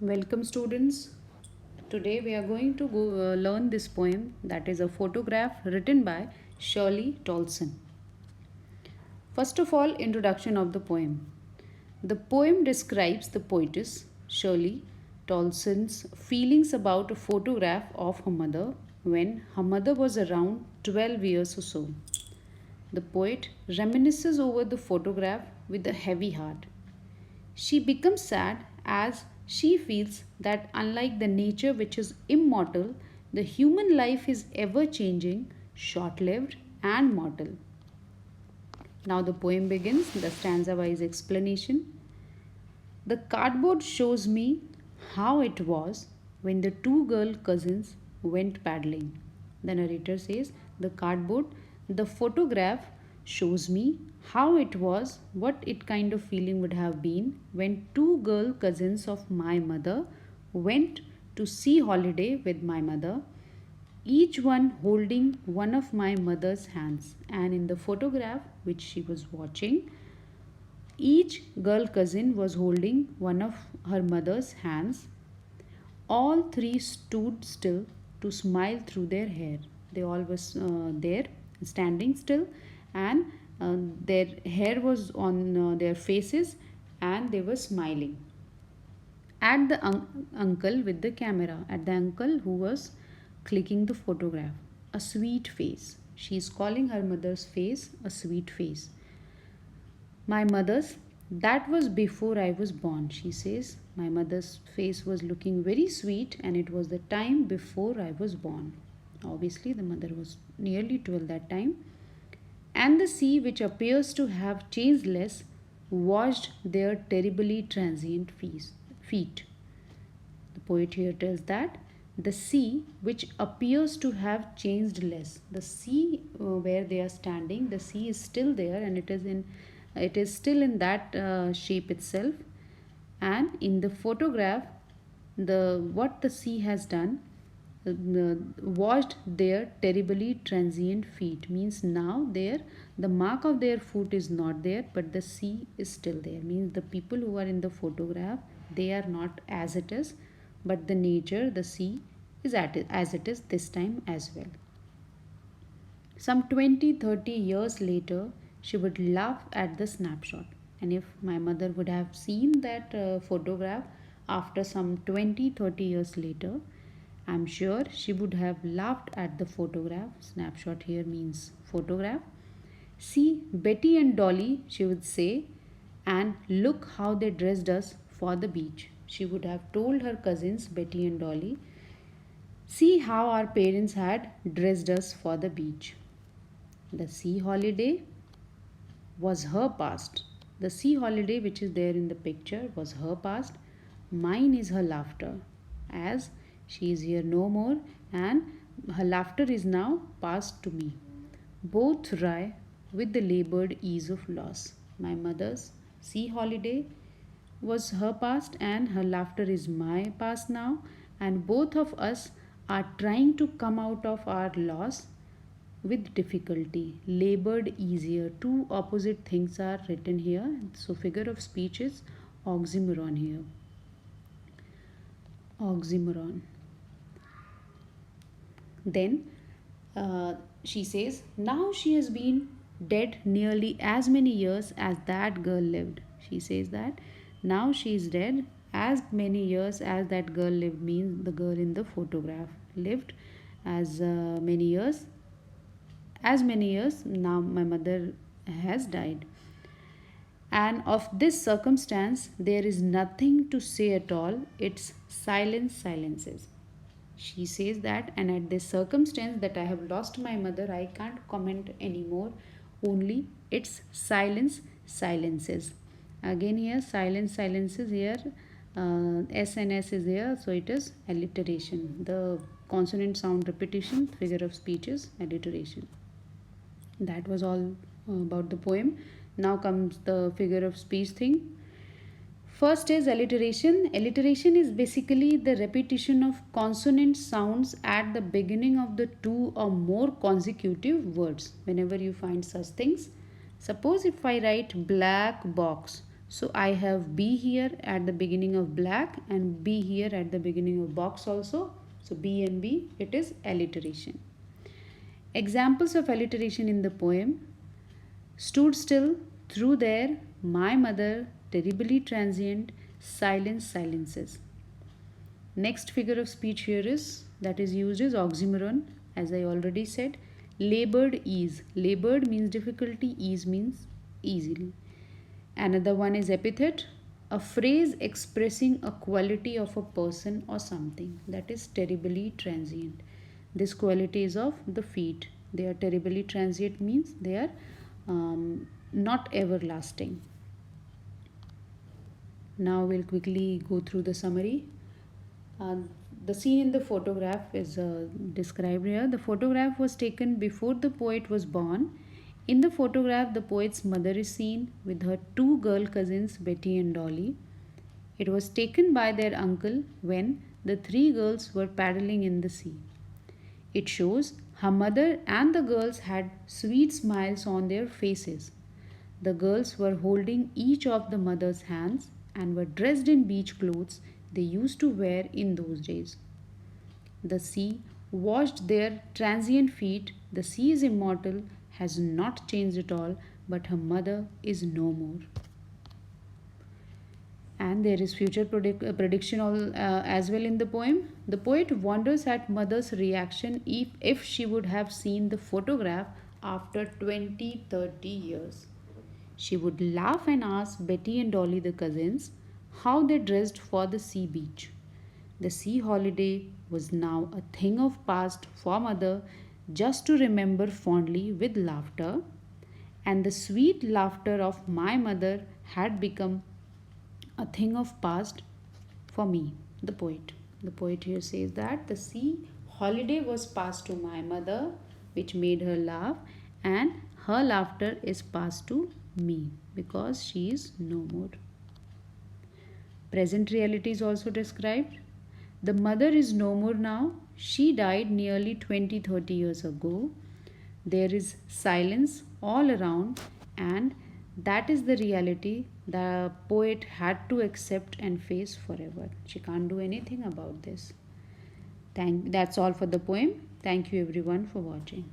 Welcome, students. Today we are going to learn this poem, that is a photograph written by Shirley Tolson. First of all, introduction of the poem. The poem describes the poetess Shirley Tolson's feelings about a photograph of her mother when her mother was around 12 years or so. The poet reminisces over the photograph with a heavy heart. She becomes sad as she feels that, unlike the nature which is immortal, the human life is ever changing, short lived, and mortal. Now the poem begins, the stanza wise explanation. The cardboard shows me how it was when the two girl cousins went paddling. The narrator says, the cardboard, the photograph shows me how it was, what it kind of feeling would have been when two girl cousins of my mother went to sea holiday with my mother, each one holding one of my mother's hands. And in the photograph which she was watching, each girl cousin was holding one of her mother's hands. All three stood still to smile through their hair. They all was there standing still, and their hair was on their faces, and they were smiling at the uncle with the camera, at the uncle who was clicking the photograph. A sweet face. She is calling her mother's face a sweet face. My mother's, that was before I was born, she says. My mother's face was looking very sweet, and it was the time before I was born. Obviously, the mother was nearly 12 that time. And the sea, which appears to have changed less, washed their terribly transient feet. The poet here tells that the sea, which appears to have changed less, the sea where they are standing, the sea is still there, and it is still in that shape itself. And in the photograph, the what the sea has done, washed their terribly transient feet, means now there the mark of their foot is not there, but the sea is still there, means the people who are in the photograph, they are not as it is, but the nature, the sea, is as it is this time as well. Some 20-30 years later, she would laugh at the snapshot. And if my mother would have seen that photograph after some 20-30 years later, I'm sure she would have laughed at the photograph. Snapshot here means photograph. See, Betty and Dolly, she would say, and look how they dressed us for the beach. She would have told her cousins, Betty and Dolly, see how our parents had dressed us for the beach. The sea holiday was her past. The sea holiday, which is there in the picture, was her past. Mine is her laughter, as she is here no more, and her laughter is now passed to me. Both wry with the labored ease of loss. My mother's sea holiday was her past, and her laughter is my past now, and both of us are trying to come out of our loss with difficulty. Labored easier. Two opposite things are written here. So, figure of speech is oxymoron here. Oxymoron. Then she says, now she has been dead nearly as many years as that girl lived. She says that now she is dead as many years as that girl lived, means the girl in the photograph lived as many years now my mother has died. And of this circumstance there is nothing to say at all, it's silence silences. She says that, and at this circumstance that I have lost my mother, I can't comment anymore, only it's silence silences. Again here silence silences here, s and s is here, so it is alliteration. The consonant sound repetition, figure of speech is alliteration. That was all about the poem. Now comes the figure of speech thing. First is alliteration. Alliteration is basically the repetition of consonant sounds at the beginning of the two or more consecutive words. Whenever you find such things, suppose if I write black box, So I have B here at the beginning of black and B here at the beginning of box also. So B and B, it is alliteration. Examples of alliteration in the poem: stood still, through there, my mother, terribly transient, silence silences. Next figure of speech here is that is used is oxymoron, as I already said. Labored ease. Labored means difficulty, ease means easily. Another one is epithet, a phrase expressing a quality of a person or something, that is terribly transient. This quality is of the feet. They are terribly transient means they are not everlasting. Now we'll quickly go through the summary. Uh, the scene in the photograph is described here. The photograph was taken before the poet was born. In the photograph, the poet's mother is seen with her two girl cousins, Betty and Dolly. It was taken by their uncle when the three girls were paddling in the sea. It shows her mother and the girls had sweet smiles on their faces. The girls were holding each of the mother's hands and were dressed in beach clothes they used to wear in those days. The sea washed their transient feet. The sea is immortal, has not changed at all, but her mother is no more. And there is future prediction as well in the poem. The poet wonders at mother's reaction if she would have seen the photograph after 20-30 years. She would laugh and ask Betty and Dolly, the cousins, how they dressed for the sea beach. The sea holiday was now a thing of past for mother, just to remember fondly with laughter, and the sweet laughter of my mother had become a thing of past for me, the poet. The poet here says that the sea holiday was passed to my mother, which made her laugh, and her laughter is passed to me because she is no more. Present reality is also described. The mother is no more now. She died nearly 20-30 years ago. There is silence all around, and that is the reality the poet had to accept and face forever. She can't do anything about this. That's all for the poem. Thank you everyone for watching.